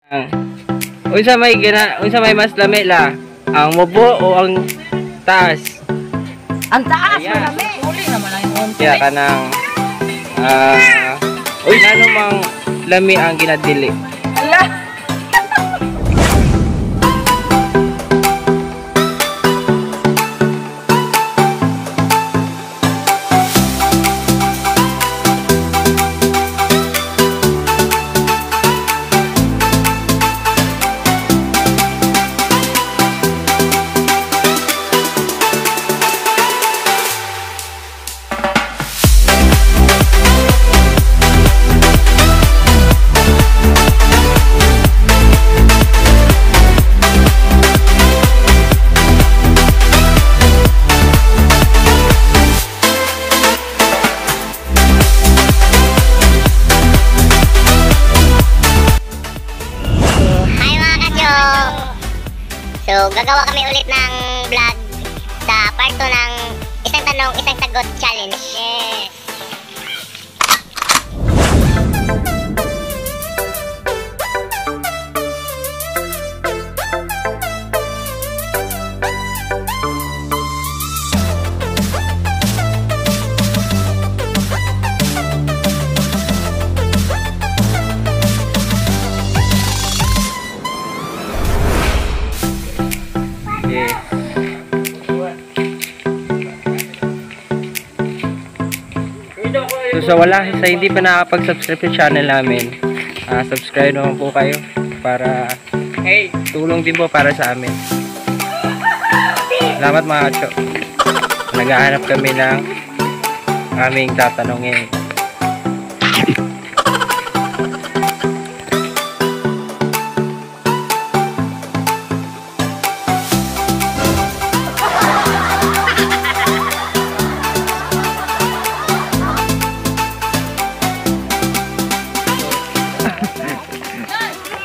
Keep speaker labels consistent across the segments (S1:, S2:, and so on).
S1: Unsa may mas lami la? Ang mubo o ang taas?
S2: Ang taas,
S1: Ayan.
S2: marami. Uli naman ang yung
S1: Kaya kanang ngano mang lami ang ginadili.
S2: Ala.
S3: So, gagawa kami ulit ng vlog sa part 2 ng isang tanong, isang sagot challenge. Yes!
S1: So sa hindi pa nakakapag-subscribe sa channel namin, subscribe naman po kayo para tulong din po para sa amin. Salamat mga kacho. Naghahanap kami ng aming tatanungin.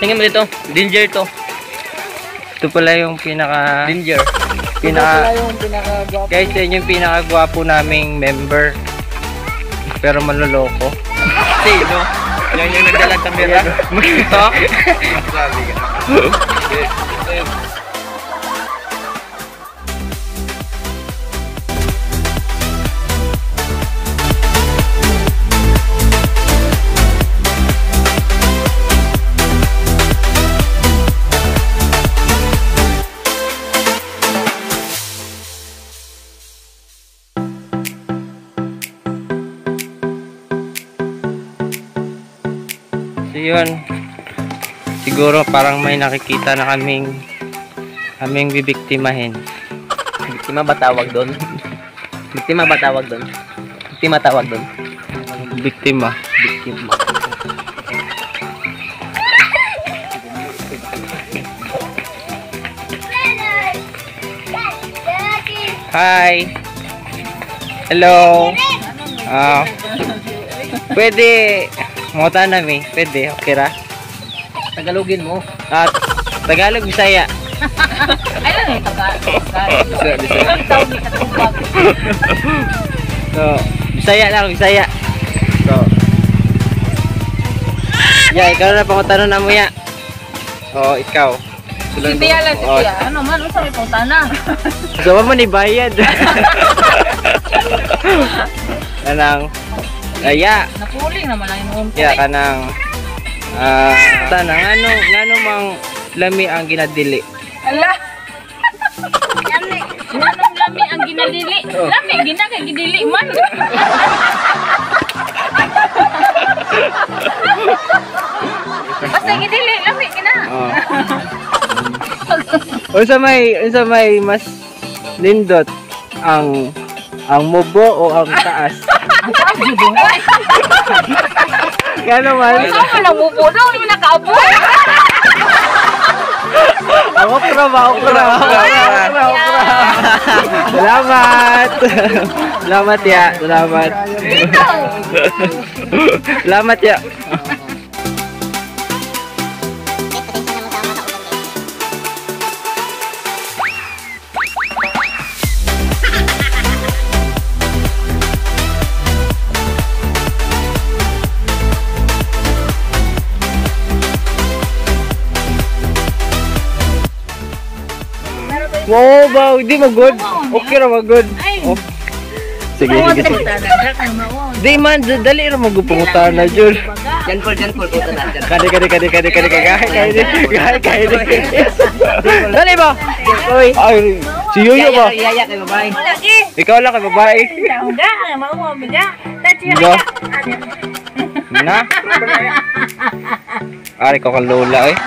S4: Tingnan mo dito, danger to.
S1: Ito pala yung
S4: Danger.
S1: Guys, yan yung pinakagwapo naming member. Pero manloloko.
S4: Sino? Yan yung nagdalang kamera.
S1: Ito?
S4: Sabi ka.
S1: So yun, siguro parang may nakikita na kaming bibiktimahin.
S4: Biktima ba tawag doon? Biktima ba tawag doon? Biktima tawag doon?
S1: Biktima.
S4: Biktima.
S1: Hi! Hello! Pwede mota nami, pwede, okay ra?
S4: Tagalogin mo.
S1: At Tagalog, Bisaya.
S2: Ay lang yung Tagalog.
S1: So, Bisaya lang, Bisaya. So, ikaw na pangutanong na mo ya. Oo, ikaw.
S2: Si Tia lang, si Tia. Ano man, usa may pangtana.
S1: So, mo ni bayad. Kanang
S2: Napuling naman ang yung
S1: kanang ngano mang lami ang ginadili.
S2: Ala. Nanong lami ang ginadili. Lami ginadili man. Basta gidili, lami gina.
S1: Unsa may mas lindot ang mubo o ang taas? Kano man?
S2: Gusto mo na mubo daw, hindi mo nakaabo.
S1: Okra ba? Okra. Salamat. Salamat ya. Salamat. Salamat ya. Wow, ba, hindi magod. Okay ra magod. Oh. Sige, sige. Di man, dali ra magupungutan na jud.
S4: Jan Paul, puto na.
S1: Kadi. Dali ba? Oy, ay, si Yoyo ba?
S4: Yaya kay babae.
S1: Ikaw lang kay babae. Go. Na. Ari ko kang lola eh.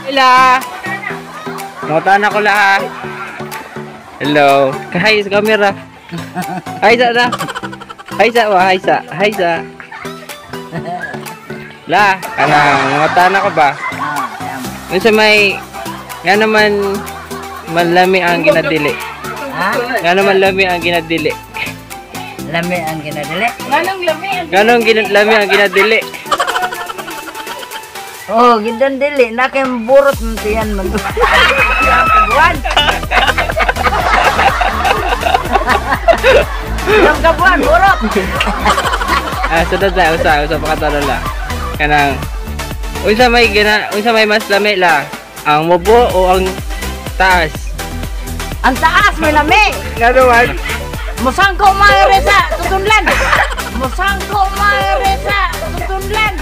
S1: Hello. Notan ako la. Hello. Hi sa camera. Hi sa na. Hi sa. La, kanang notan ako ba? Unsa may nga naman malami ang ginadili.
S5: Ha?
S1: Nga naman lami ang ginadili.
S5: Lami ang ginadili.
S1: Ganong lami ang ginadili.
S5: Oh, gidan dili na kay burot mo tiyan man. Kabuan. Yung kabuan burot.
S1: Sunod na usa pakatalo la. Kanang unsa may mas lami la? Ang mubo o ang taas?
S5: Ang taas may lami.
S1: Nga naman.
S5: Musangko mayre sa tutunlan. Musangko mayre sa tutunlan.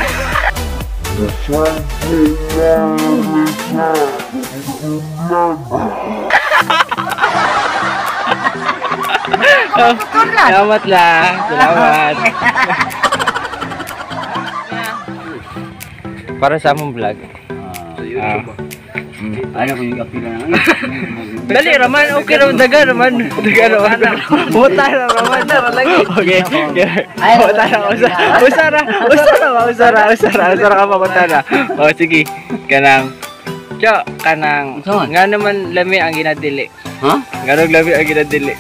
S5: Salamat lang. Salamat. Para sa among vlog.
S4: Ano ko yung apila na.
S1: Dali raman, okay raman, daga raman. Buta na raman na lagi. Okay. Buta na, usara ka papunta na. O sige, kanang nga naman lami ang ginadili.
S4: Ha?
S1: Ganong lami ang ginadili.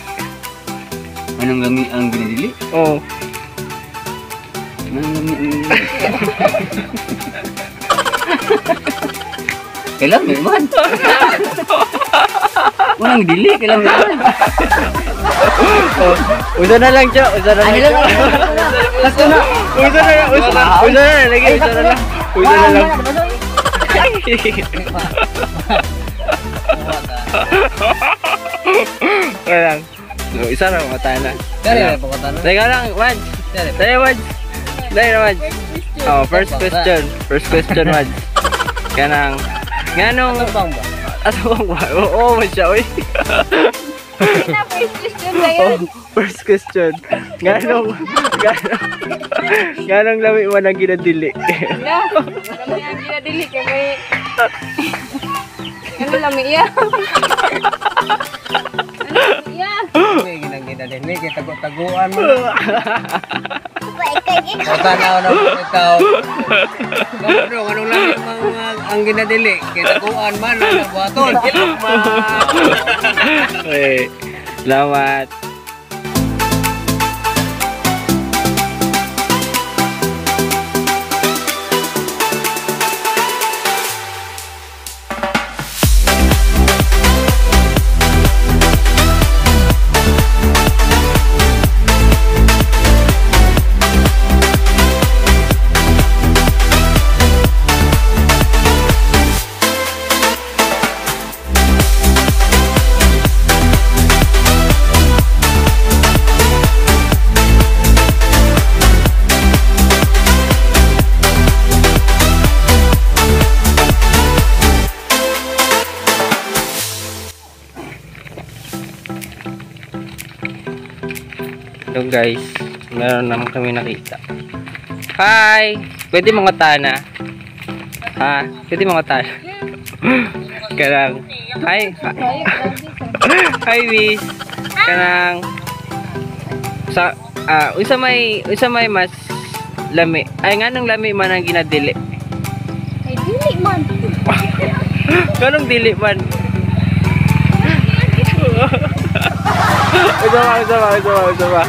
S4: Anong lami ang ginadili?
S1: Oo.
S4: Anong lami ang ginadili? Kailan may man? Walang dili, kailan may man?
S1: Usa na lang, Cho. Usa na lang. Kaya lang. Isa lang mata na. Teka lang, Wads. Wads. Oh, first question, Wads. Kanang nganong asabang ba? Oo, siya oy. First question. Nganong lami man ang ginadili.
S2: Lami ang ginadili kay may ano lami iya?
S4: May ginadili, kaya tago-taguan mo. Tanaw na ikaw. Anong lami ang ginadili? Kaya taguan man ang nabuhaton.
S1: Okay. Salamat. So guys, meron naman kami nakita. Hi! Pwede mga tana? Ha? Pwede mga tana? Kanang hi! Hi, Wiz! Kanang sa unsa may mas lami. Ay nganong lami man ang ginadili?
S2: Ay dili man.
S1: Kanong dili man? Usa ba?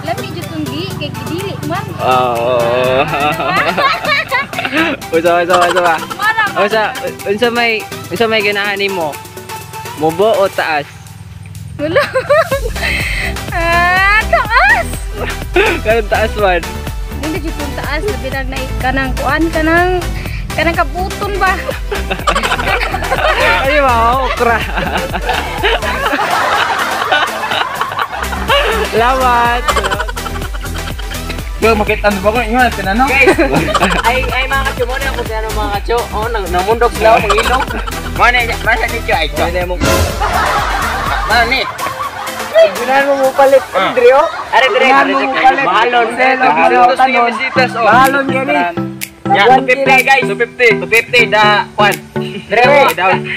S2: Lami jud tong di kay dili man.
S1: Oo. Usa ba? Unsa may ganahan nimo? Mubo o taas?
S2: Wala. Taas.
S1: Kanang taas man.
S2: Hindi jud tong taas labi na kanang kuan kanang kabuton ba?
S1: Ay ba, okra. Salamat.
S4: Yo, makita ano ba ko? Ingat, tinanong.
S5: Guys, ay mga kacho mo na kung ano mga kacho. Oh, namundok sila mga ilong.
S4: Masa ni Choy?
S1: Pwede mo.
S4: Mana ni?
S5: Ginahan mo palit. Andrio? Are dire. Mahalon. Mahalon gani.
S4: Ya, 250 guys, 250. 250 da kwan.
S5: Dire.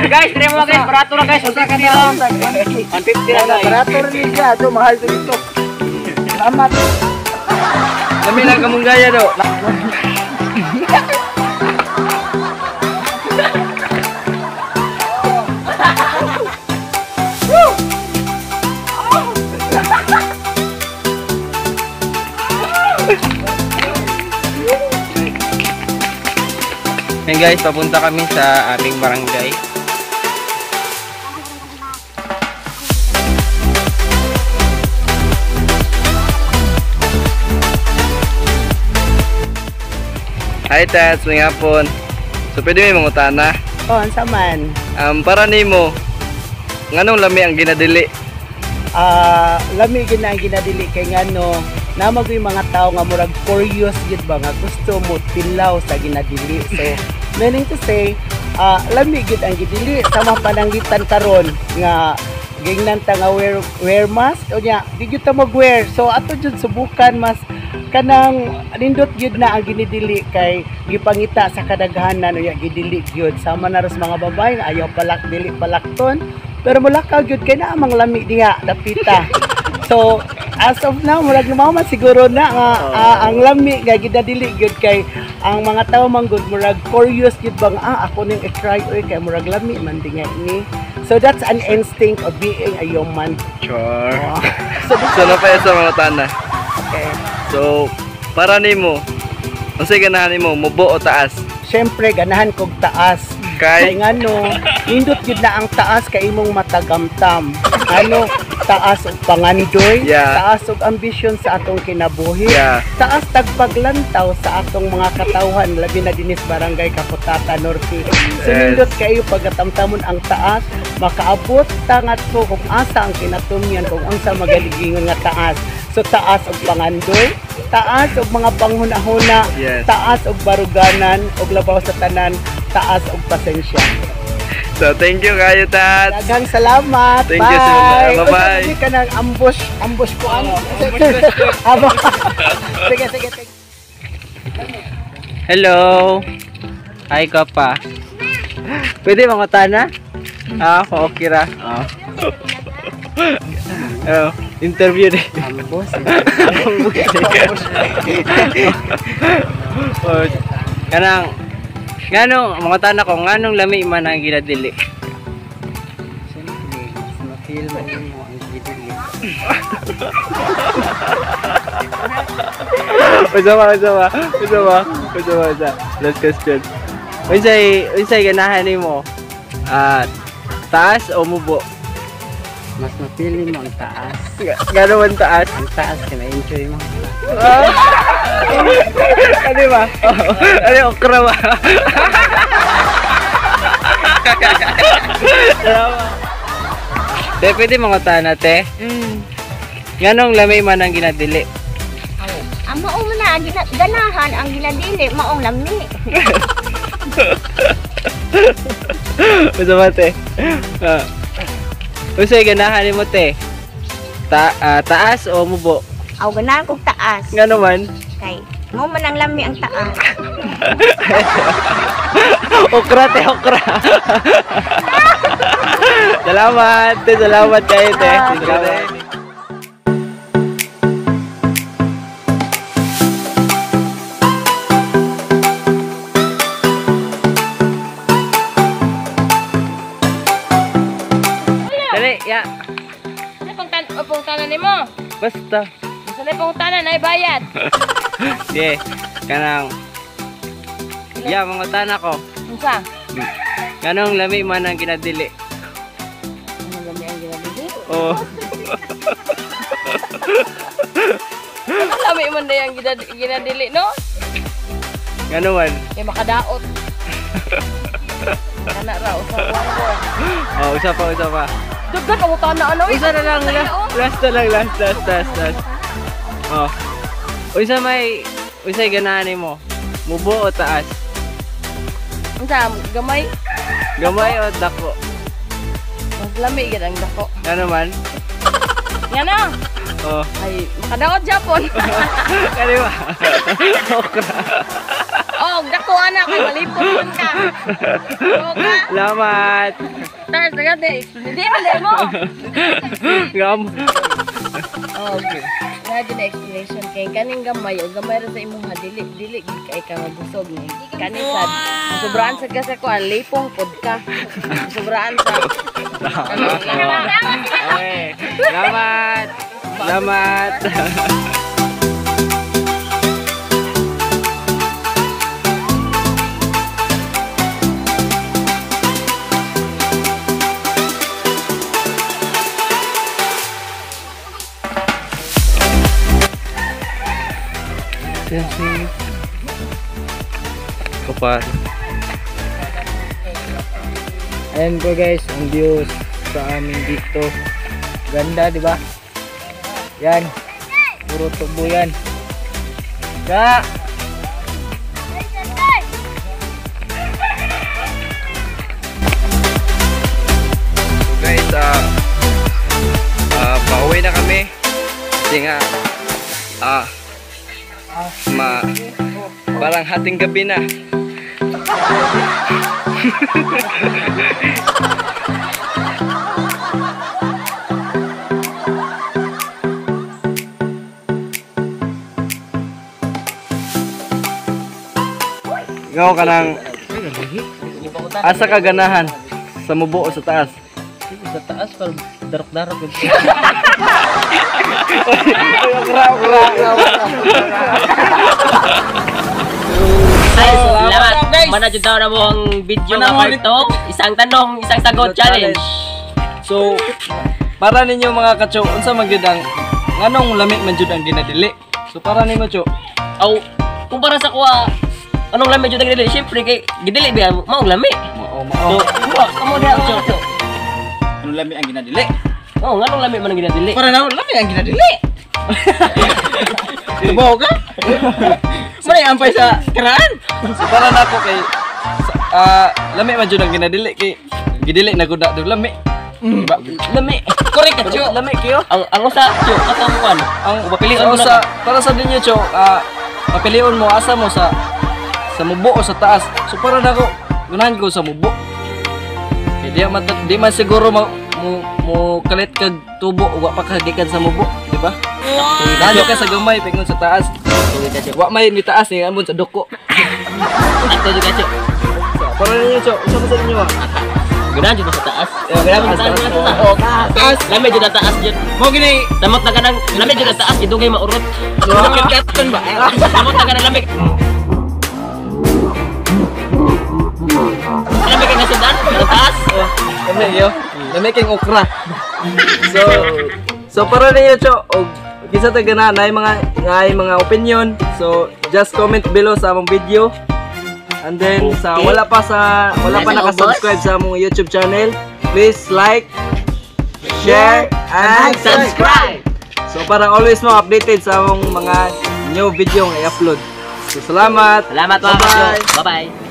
S4: Guys, dire mo guys, barato na guys.
S5: Usa ka na 150 na barato rin siya. Ito, mahal ko dito. Salamat.
S1: Kami lang kamong gaya do. Hey guys, papunta kami sa aming barangay. Hi Tats, may hapon. So pwede may mangutana.
S5: Oh, ansa man?
S1: Para nimo, nganong lami ang ginadili?
S5: Lami gina ginadili kay ngano namagoy mga tao nga murag curious gid ba nga gusto mo tilaw sa ginadili. So meaning to say, lami gid ang gidili sama pananglitan karon nga gingnan ta nga wear mask o nya di gyud ta mag-wear. So ato jud subukan mas kanang nindot gyud na ang ginidili kay gipangita sa kadaghanan unya gidili gyud sama na ros mga babae nga ayaw palak dili palakton pero mulakaw gyud kay naa mang lami diha dapita. So as of now murag mao siguro na nga ang lami nga gidadili gyud kay ang mga tawo manggod murag curious gyud bang ako ning i-try oy kay murag lami man dinga ini. So that's an instinct of being a human.
S1: Sure.
S5: Oh.
S1: So na pa sa mga tana.
S5: Okay.
S1: So para nimo, unsay ganahan nimo, mubo o taas?
S5: Siyempre ganahan kog taas. Kay ngano, nindot gyud na ang taas kay imong matagamtam. Ano, taas og pangandoy,
S1: Yeah.
S5: taas og ambisyon sa atong kinabuhi.
S1: Yeah.
S5: Taas tagpaglantaw sa atong mga katawhan labi na dinis barangay Kaputata Norte. So
S1: Yes.
S5: nindot kayo pagatamtamon ang taas, makaabot tangat ko kung asa ang kinatumyan kung unsa magaligingon nga taas. So taas og pangandoy, taas og mga panghuna-huna,
S1: Yes.
S5: taas og baruganan og labaw sa tanan, taas og pasensya.
S1: So thank you kayo Tats.
S5: Daghang salamat.
S1: Thank you,
S5: Bye.
S1: Sir. Bye-bye.
S5: Uy, ka ng ambush ko ano. Sige, sige.
S1: Hello. Hi Kapa. Pwede mangutana? Ako okay ra. Interview deh.
S5: Ambush.
S1: Kanang nganong mangutana ko nganong lami man ang ginadili?
S5: Siyempre, mas ma-feel mo ang gidili.
S1: Usa. Last question. Unsay ganahan nimo? Taas o mubo?
S5: Mas ma-feel mo ang taas.
S1: Gano man taas?
S5: Ang taas ka na-enjoy mo.
S1: Ano ba? Ano okra ba? Te, pwede mangutana te? Nganong lamay man ang ginadili?
S2: Ang maong na, ganahan ang ginadili, maong lami.
S1: Usa ba te? Unsay ganahan nimo te? Taas o mubo?
S2: Aw ganahan kog taas.
S1: Ngano man?
S2: Kay mo man ang lami ang taas.
S1: Okra te, okra. Salamat kayo te. Salamat. Dali, ya.
S2: Ano pang tanan nimo?
S1: Basta.
S2: Sa pang tanan ay bayad.
S1: Yeah, kanang. Ya, mga tana ko.
S2: Unsa?
S1: Kanong lami man ang ginadili?
S2: Ano lami ang ginadili?
S1: Oh.
S2: Ano lami man day ang ginadili no?
S1: Ngano man?
S2: Kay makadaot. Kana ra usawan ko.
S1: Oh, usa pa.
S2: Duggan ang utana ano.
S1: Isa na lang, last na lang, last. Oh. Unsay ganahan nimo? Mubo o taas?
S2: Unsa gamay?
S1: Gamay o dako?
S2: Mas lami gid ang dako.
S1: Ano man?
S2: Yan na.
S1: Oh.
S2: Ay, makadaot Japon.
S1: Kani ba? Okra.
S2: Oh, dako anak kay malipot man ka. Okay.
S1: Salamat.
S2: Tara, sagade. Hindi man mo.
S1: Gam.
S2: Okay. Nga na explanation kay kaning gamay o gamay ra sa imong dili gid kay ka mabusog ni. Kani sad. Sobraan sa kasi ko ang lipong pod ka. Sobraan sa.
S1: Okay. Salamat. Salamat. Sensei. Kapal.
S5: Ayan po guys, ang views sa amin dito. Ganda, di ba? Yan. Puro tubo yan. Ka!
S1: So guys, pauwi na kami. Kasi nga, parang hating gabi na. Ikaw ka ng asa ka ganahan sa mubo o sa taas?
S5: Sa taas, parang darok-darok.
S6: Ay, salamat. Manadyo daw na mo ang video nga part 2. Isang tanong, isang sagot challenge.
S1: So, para ninyo mga kacho, unsa man gyud ang nganong lami man jud ang ginadili? So para nimo cho,
S6: Aw, kumpara sa kuha, anong lami jud ang gidili? Syempre kay gidili biya maong lami. So, kamo diha cho.
S5: Anong lami ang ginadili?
S6: Oh, nganong lami man ang ginadili?
S5: Para na lami ang ginadili. Tubaw ka? May ampay sa karaan.
S1: so para nako kay lami man jud ang ginadili kay gidili na gud daw lami. Diba?
S6: Lami.
S1: Correct ka cho. Lami kayo.
S6: Ang usa cho katawan.
S1: Ang
S6: Mapilian mo
S1: sa para sa dinyo cho, mapilion mo asa mo sa mubo o sa taas. So para nako gunahan ko sa mubo. Kay di man siguro mo kalit kag tubo wa pa kagikan sa mubo, di ba? Kung dalo ka sa gamay pingon sa taas. Wa may ni taas ni amon sa doko.
S6: Ato juga cho.
S1: Para ninyo cho, unsa man sa dinyo?
S6: Gunahan jud sa taas.
S1: Ganahan mo sa taas.
S6: Oh, taas. Lami jud sa taas jud.
S1: Mo gini
S6: Samot na kanang lami jud sa taas gidugay maurot.
S1: nakit-katon ba?
S6: Samot na kanang lami. Lami kay nasudan sa taas.
S1: Lami yo. Lami kay okra. So para ninyo cho, og kisa ta ganahan ay mga opinion. So just comment below sa among video. And then sa wala pa naka-subscribe sa among YouTube channel, please like, share, and
S6: Subscribe.
S1: So para always mo updated sa among mga new video nga i-upload. So salamat.
S6: Salamat mga
S1: Bye-bye.
S6: kapyo. Bye-bye.